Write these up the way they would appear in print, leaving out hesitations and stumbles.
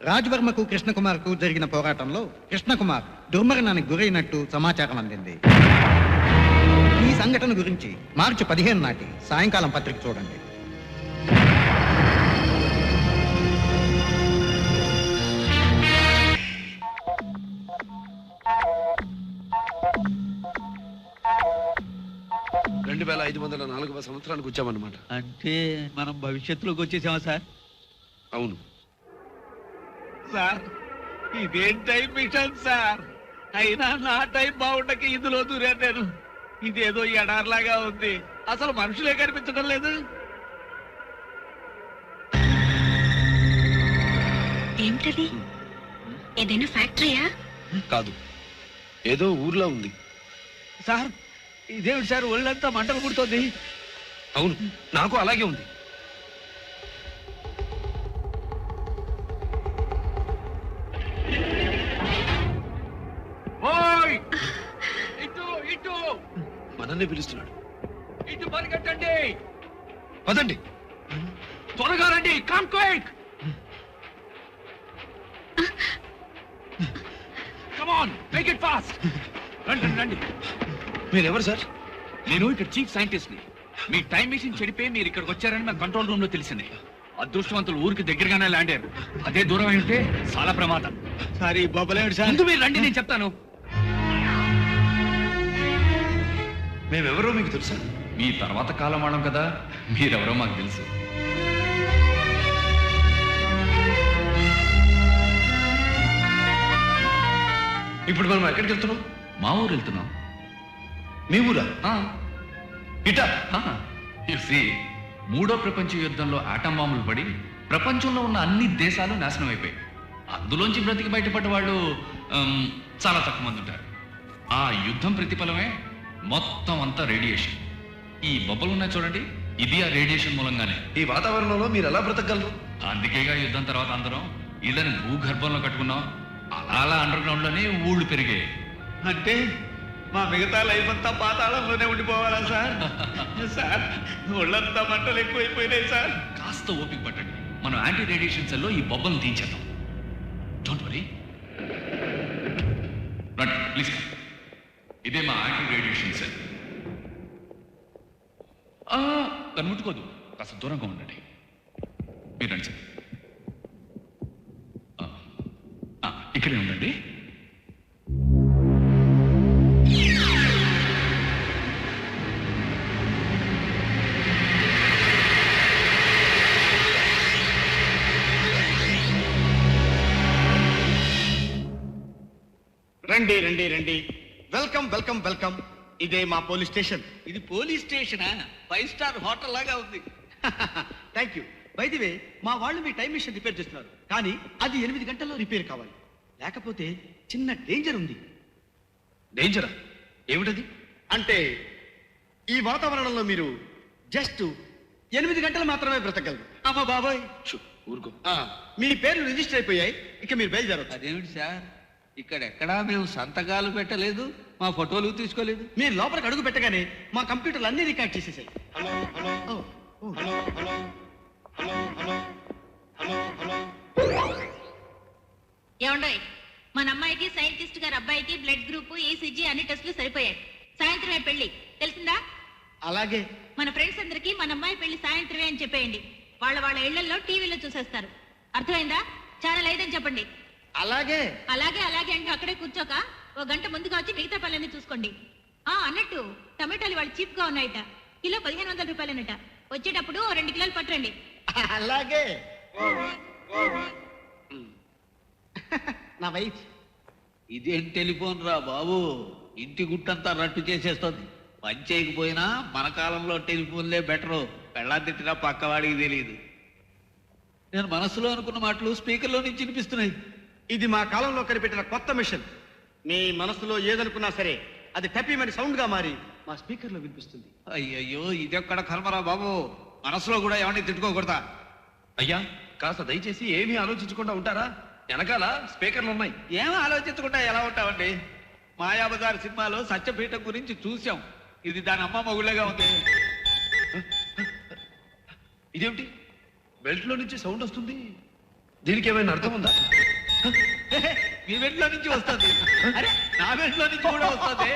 రాజవర్మకు కృష్ణకుమార్కు జరిగిన పోరాటంలో కృష్ణకుమార్ దుర్మరణానికి గురైనట్టు సమాచారం అందింది. ఈ సంఘటన గురించి మార్చి 15 నాటి సాయంకాలం పత్రిక చూడండి. సంవత్సరానికి వచ్చామన్నమాట. అంటే మనం భవిష్యత్తులోకి వచ్చేసామా సార్? అవును సార్, ఇదేం టైం మిషన్ సార్. అయినా నా టైం బాగుండక ఇందులో దూరాను నేను. ఇదేదో ఎడార్లాగా ఉంది, అసలు మనుషులే కనిపించడం లేదు. ఏంటది? ఏదైనా ఫ్యాక్టరీయా? కాదు, ఏదో ఊర్లో ఉంది. సార్, ఇదేమిటి సార్, ఒళ్ళంతా మంటలు పుడుతోంది. అవును, నాకు అలాగే ఉంది. మనల్ని పిలుస్తున్నాడు. ఇటు పరిగెట్టండి, పదండి, త్వరగా రండి. Come quick, come on, make it fast. రండి రండి. మీరెవరు సార్? నేను ఇక్కడ చీఫ్ సైంటిస్ట్ ని. మీ టైం మిషన్ చెడిపోయి మీరు ఇక్కడికి వచ్చారని నా కంట్రోల్ రూమ్ లో తెలిసింది. అదృష్టవంతులు ఊరికి దగ్గరగానే ల్యాండ్ అయ్యారు. అదే దూరం అయితే చాలా ప్రమాదం. సారీ బాబలేడు సార్. ముందు మీరు రండి, నేను చెప్తాను. మేమెవరో మీకు తెలుసా? మీ తర్వాత కాలం వాడడం కదా, మీరెవరో మాకు తెలుసు. ఇప్పుడు మనం ఎక్కడికి వెళ్తున్నాం? మా ఊరు వెళ్తున్నాం. మీ ఊరా? ఇటా? చూసి, 3వ ప్రపంచ యుద్ధంలో ఆటం బాంబులు పడి ప్రపంచంలో ఉన్న అన్ని దేశాలు నాశనం అయిపోయాయి. అందులోంచి బ్రతికి బయటపడ్డ వాళ్ళు చాలా తక్కువ మంది ఉంటారు. ఆ యుద్ధం ప్రతిఫలమే మొత్తం అంతా రేడియేషన్. ఈ బొబ్బలు ఉన్నాయి చూడండి, ఇది ఆ రేడియేషన్ మూలంగానే. ఈ వాతావరణంలో మీరు ఎలా బ్రతకగలరు? అందుకేగా యుద్ధం తర్వాత అందరం ఇళ్ళని భూగర్భంలో కట్టుకున్నాం. అలా అండర్ గ్రౌండ్ లోనే ఊళ్ళు పెరిగాయి. అంటే మా మిగతా లైఫ్ అంతా పాతాళంలోనే ఉండిపోవాలా సార్? సార్, ఒళ్ళంతా మంటలు ఎక్కువైపోయినాయి సార్. కాస్త ఓపిక పట్టండి, మనం యాంటీ రేడియేషన్ సెల్లో ఈ బొబ్బలను తీయించేద్దాం. డోంట్ వరీ, రండి ప్లీజ్. ఇదే మా యాంటీ రేడియేషన్ సెల్. దాన్ని ముట్టుకోదు, కాస్త దూరంగా ఉండండి. మీరు రండి సార్, ఇక్కడే ఉండండి. రండి రండి రండి, వెల్కమ్ వెల్కమ్ వెల్కమ్. ఇదే మా పోలీస్ స్టేషన్. ఇది పోలీస్ స్టేషనా? 5 స్టార్ హోటల్ లాగా ఉంది. Thank you. By the way, మా వాళ్ళు మీ టైం మిషన్ రిపేర్ చేస్తున్నారు, కానీ అది 8 గంటల్లో రిపేర్ కావాలి. లేకపోతే చిన్న డేంజర్ ఉంది. డేంజరా? ఏమిటది? అంటే ఈ వాతావరణంలో మీరు జస్ట్ 8 గంటలు మాత్రమే బ్రతకగలరు. అమ్మ బాబాయ్, ఊరుకో. మీ పేర్లు రిజిస్టర్ అయిపోయాయి, ఇక మీరు బయలుదేరవచ్చు. అదేమిటి సార్, ఇక్కడెక్కడా మేము సంతకాలు పెట్టలేదు, మా ఫోటోలు తీసుకోలేదు. మీరు లోపలికి అడుగు పెట్టగానే మా కంప్యూటర్లు అన్ని రికార్డ్ చేసేసాయి. ఏమండోయ్, మన అమ్మాయికి సైంటిస్ట్ గారి అబ్బాయికి బ్లడ్ గ్రూప్, ఈసీజీ అన్ని టెస్టులు సరిపోయాయి. సాయంత్రమే పెళ్లి, తెలిసిందా? అలాగే. మన ఫ్రెండ్స్ అందరికి మన అమ్మాయి పెళ్లి సాయంత్రమే అని చెప్పేయండి. వాళ్ళ ఇళ్లలో టీవీలో చూసేస్తారు. అర్థమైందా? ఛానల్ 5 అని చెప్పండి. అలాగే అలాగే అలాగే అంటే అక్కడే కూర్చోక 1 గంట ముందుగా వచ్చి మిగతా పనులన్నీ చూసుకోండి. అన్నట్టు టమాటాలు వాళ్ళు చీప్ గా ఉన్నాయట. కిలో 1500 రూపాయలనట. వచ్చేటప్పుడు 2 కిలోలు పట్టండి. అలాగే. నా వైఫ్. ఇదేం టెలిఫోన్ రా బాబు, ఇంటి గుట్టంతా రట్టు చేసేస్తుంది. పని చేయకపోయినా మన కాలంలో టెలిఫోన్లే బెటరు. పెళ్ళా తిట్టినా పక్కవాడికి తెలియదు. నేను మనసులో అనుకున్న మాటలు స్పీకర్లో నుంచి వినిపిస్తున్నాయి. ఇది మా కాలంలో కనిపెట్టిన కొత్త మిషన్. మీ మనసులో ఏదనుకున్నా సరే అది టపీమని సౌండ్ గా మారి మా స్పీకర్ లో వినిపిస్తుంది. అయ్యయ్యో, ఇదెక్కడ కర్మరా బాబు, మనసులో కూడా ఎవరిని తిట్టుకోకూడదా? అయ్యా, కాస్త దయచేసి ఏమీ ఆలోచించకుండా ఉంటారా? వెనకాల స్పీకర్లు ఉన్నాయి. ఏం ఆలోచించకుండా ఎలా ఉంటామండి? మాయాబజార్ సినిమాలో సత్యపీఠం గురించి చూసాం. ఇది దాని అమ్మ మొగుళ్ళగా ఉంది. ఇదేమిటి, బెల్ట్ లో నుంచి సౌండ్ వస్తుంది? దీనికి ఏమైనా అర్థం ఉందా? మీ వెంట్లో నుంచి వస్తుంది. అరే నా వెంట్లో నుంచి కూడా వస్తుంది.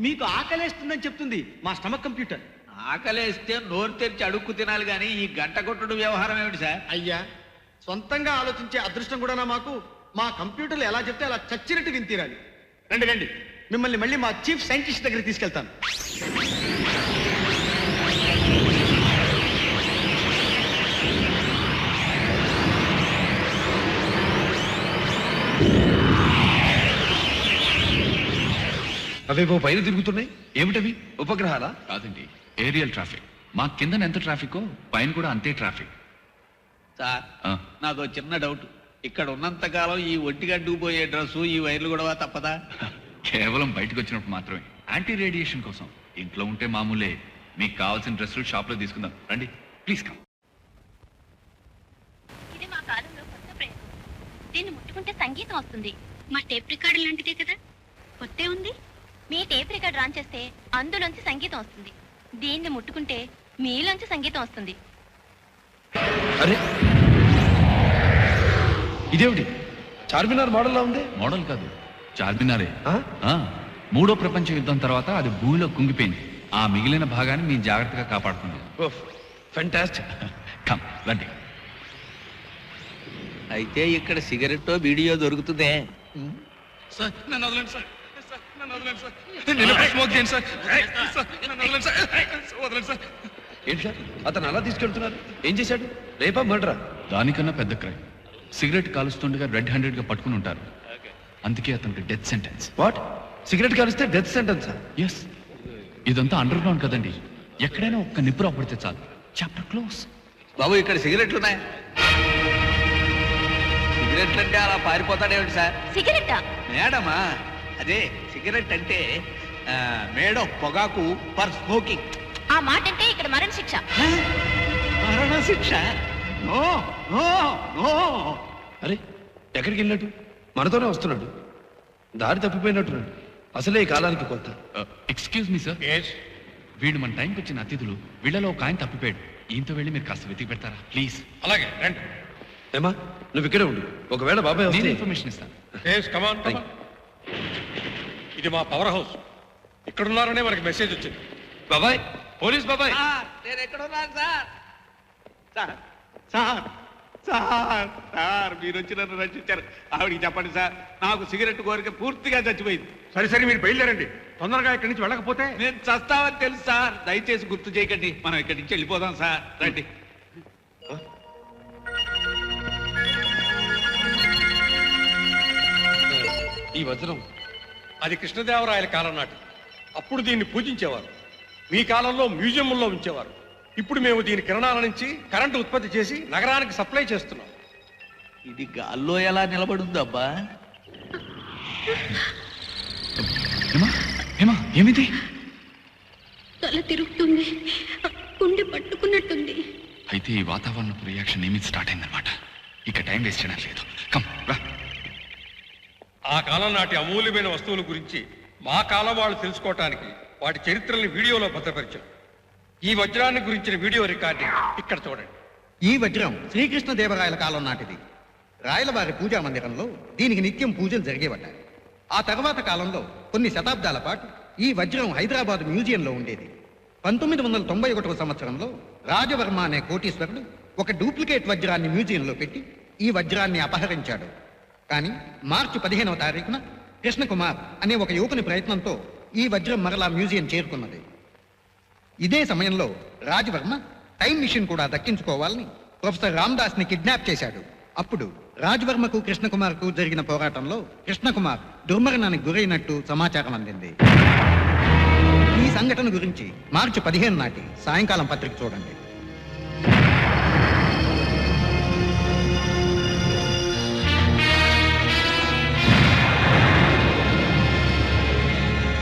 మీకు ఆకలేస్తుందని చెప్తుంది మా స్టమక్ కంప్యూటర్. ఆకలేస్తే నోరు తెరిచి అడుక్కు తినాలి కానీ ఈ గంట కొట్టుడు వ్యవహారం ఏమిటి సార్? అయ్యా, సొంతంగా ఆలోచించే అదృష్టం కూడా మాకు. మా కంప్యూటర్లు ఎలా చెప్తే అలా చచ్చినట్టు విని తీరాలి. రండి రండి, మిమ్మల్ని మళ్ళీ మా చీఫ్ సైంటిస్ట్ దగ్గర తీసుకెళ్తాను. అవేవో పైన తిరుగుతున్నాయి, ఏమిటవి? ఉపగ్రహాలా? కాదండి, ఏరియల్ ట్రాఫిక్. మా కింద ఎంత ట్రాఫికో పైన కూడా అంతే ట్రాఫిక్. సార్ ఆ. నాదో చిన్న డౌట్. ఇక్కడ ఉన్నంత కాలం ఈ ఒంటిగడ్డు పోయే డ్రెస్సు ఈ వైర్లు కూడా తప్పదా? కేవలం బయటకు వచ్చినప్పుడు మాత్రమే, యాంటీ రేడియేషన్ కోసం. ఇంట్లో ఉంటే మామూలే. మీకు కావాల్సిన డ్రెస్సులు షాప్లో తీసుకుందాం రండి, ప్లీజ్ కమ్. ఇది మా కాలంలో కొత్త ప్రయోగం. దీన్ని ముట్టుకుంటే సంగీతం వస్తుంది. మా టేప్ రికార్డు లాంటిదే కదా, కొత్తే ఉంది. మీ టేప్ రికార్డు రాన్ చేస్తే అందులోంచి సంగీతం వస్తుంది. దీన్ని ముట్టుకుంటే మీలోంచి సంగీతం వస్తుంది. అరే ఇదేమిటి? చార్మినార్ మోడల్లా ఉంది. మోడల్ కాదు, చార్మినారే. ఆ? ఆ, మూడో ప్రపంచ యుద్ధం తర్వాత అది భూమిలో కుంగిపోయింది. ఆ మిగిలిన భాగాన్ని మేము జాగ్రత్తగా కాపాడుకున్నాం. ఫెంటాస్టిక్. కమ్ రండి. అయితే ఇక్కడ సిగరెట్టో వీడియో దొరుకుతుందే. సార్ నన్ను వదలండి సార్. సార్ నన్ను వదలండి సార్. నేను స్మోక్ చేయండి సార్. సార్ నన్ను వదలండి సార్. వదలండి సార్. ఏంటి సార్ అతను అలా తీసుకెళ్తున్నారు? ఏం చేశాడు? రేపా మర్డరా? దానికన్నా పెద్ద క్రైమ్. సిగరెట్ కాలుస్తుండగా రెడ్ హ్యాండెడ్గా పట్టుకుని ఉంటారు. అందుకే అతనికి డెత్ సెంటెన్స్. వాట్? సిగరెట్ కాలిస్తే డెత్ సెంటెన్సా? ఎస్. ఇదంతా అండర్ గ్రౌండ్ కదండి. ఎక్కడైనా ఒక్క నిప్పు రాబడితే చాలు, చాప్టర్ క్లోజ్. బాబు ఇక్కడ సిగరెట్లు ఉన్నాయి. సిగరెట్లు అంటే అలా పారిపోతాడేమిటి సార్? సిగరెట్టా? మేడమా? అదే సిగరెట్ అంటే మేడం పొగాకు ఫర్ స్మోకింగ్. ఆ మాట అంటే ఇక్కడ మరణ శిక్ష. మరణ శిక్ష? No no no. అరే ఎక్కడికి వెళ్ళినట్టు? మనతోనే వస్తున్నాడు. దారి తప్పిపోయినట్టున్నాడు. అసలే ఈ కాలానికి కొత్త. ఎక్స్క్యూజ్ మీ సార్, వీడు మన టైంకి వచ్చిన అతిథులు. వీళ్ళలో ఒక ఆయన తప్పిపోయాడు. ఈయంతో వెళ్ళి మీరు కాస్త వెతికి పెడతారా ప్లీజ్? అలాగే రండి. ఏమా నువ్వు ఇక్కడే ఉండు. ఒకవేళ బాబాయ్ నేను వస్తే ఇన్ఫర్మేషన్ ఇస్తాను. కమాన్ కమాన్. ఇది మా పవర్ హౌస్. ఇక్కడున్నారనే మనకి మెసేజ్ వచ్చింది. బాబాయ్, పోలీస్ బాబాయ్. నేను ఎక్కడున్నాను sir? Sir sir sir sir మీరు వచ్చి నన్ను రక్షించారు. ఆవిడికి చెప్పండి సార్, నాకు సిగరెట్ కోరిక పూర్తిగా చచ్చిపోయింది. సరే సరే మీరు బయలుదేరండి. తొందరగా ఇక్కడి నుంచి వెళ్ళకపోతే నేను చస్తావని తెలుసు సార్. దయచేసి గుర్తు చేయకండి. మనం ఇక్కడి నుంచి వెళ్ళిపోదాం సార్. రండి. ఈ వజ్రం అది కృష్ణదేవరాయల కాలం నాటి. అప్పుడు దీన్ని పూజించేవారు. మీ కాలంలో మ్యూజియంలో ఉంచేవారు. ఇప్పుడు మేము దీని కిరణాల నుంచి కరెంటు ఉత్పత్తి చేసి నగరానికి సప్లై చేస్తున్నాం. ఇది గాల్లో ఎలా నిలబడుందబ్బా? ఏమా ఏమా ఏమిటి? తల తిరుగుతుంది, గుండె పట్టుకున్నట్టుంది. అయితే ఈ వాతావరణపు రియాక్షన్ ఏమి స్టార్ట్ అయిందనమాట. ఇక టైం వేస్ట్ చేయడం లేదు. కమ్ రా. ఆ కాలం నాటి అమూల్యమైన వస్తువుల గురించి మా కాలం వాళ్ళు తెలుసుకోవటానికి వాటి చరిత్రల్ని వీడియోలో భద్రపరిచాం. ఈ వజ్రాన్ని గురించిన వీడియో రికార్డింగ్ ఇక్కడ చూడండి. ఈ వజ్రం శ్రీకృష్ణదేవరాయల కాలం నాటిది. రాయలవారి పూజా మందిరంలో దీనికి నిత్యం పూజలు జరిగేవట. ఆ తర్వాత కాలంలో కొన్ని శతాబ్దాల పాటు ఈ వజ్రం హైదరాబాద్ మ్యూజియంలో ఉండేది. 1991 సంవత్సరంలో రాజవర్మ అనే కోటీశ్వరుడు ఒక డూప్లికేట్ వజ్రాన్ని మ్యూజియంలో పెట్టి ఈ వజ్రాన్ని అపహరించాడు. కానీ మార్చి 15వ తారీఖున కృష్ణకుమార్ అనే ఒక యువకుని ప్రయత్నంతో ఈ వజ్రం మరలా మ్యూజియం చేరుకున్నది. ఇదే సమయంలో రాజవర్మ టైం మిషన్ కూడా దక్కించుకోవాలని ప్రొఫెసర్ రామ్దాస్ ని కిడ్నాప్ చేశాడు. అప్పుడు రాజవర్మకు కృష్ణకుమార్కు జరిగిన పోరాటంలో కృష్ణకుమార్ దుర్మరణానికి గురైనట్టు సమాచారం అందింది. ఈ సంఘటన గురించి మార్చి 15 నాటి సాయంకాలం పత్రిక చూడండి.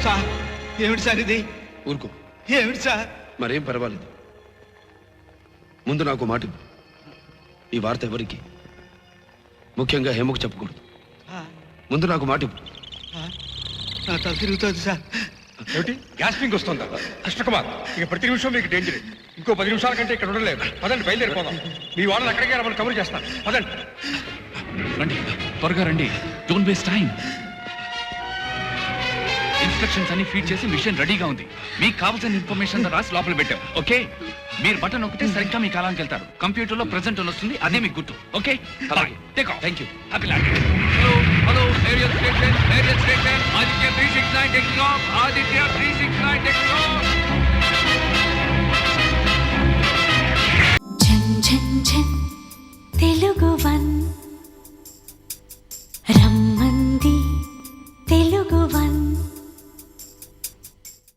సార్ ఏమిటి సార్ ఇది? ఊరుకో. ఏమిటి సార్? మరేం పర్వాలేదు. ముందు నాకు మాట ఇవ్వు. ఈ వార్త ఎవరికి, ముఖ్యంగా హేమకు చెప్పకూడదు. ముందు నాకు మాట ఇవ్వు. నా తల తిరుగుతుంది సార్. ఏమిటి గ్యాస్పింగ్ వస్తుందా? కృష్ణకుమార్, ఇక ప్రతి నిమిషం మీకు డేంజర్. ఇంకో 10 నిమిషాల కంటే ఇక్కడ ఉండలేదు. పదండి బయలుదేరిపోదాం. మీ వాళ్ళని ఎక్కడికి రమ్మని కబురు చేస్తాను. పదండి. రండి త్వరగా రండి, డోంట్ వేస్ట్ టైం. ఇన్స్ట్రక్షన్స్ అన్ని ఫీడ్ చేసి మిషన్ రెడీగా ఉంది. మీకు కావాల్సిన ఇన్ఫర్మేషన్ రాసి లోపల పెట్టాం. ఓకే, మీరు బటన్ నొక్కితే సరిగ్గా మీ కాలానికి వెళ్తారు. కంప్యూటర్ లో ప్రెసెంట్ వస్తుంది, అదే మీకు గుర్తు. ఓకే, అలాగే take off. Thank you. Happy landing. Hello aerial station, Aditya 369 taking off. Aditya 369 taking off. ఝన్ ఝన్ ఝన్ తెలుగు వన్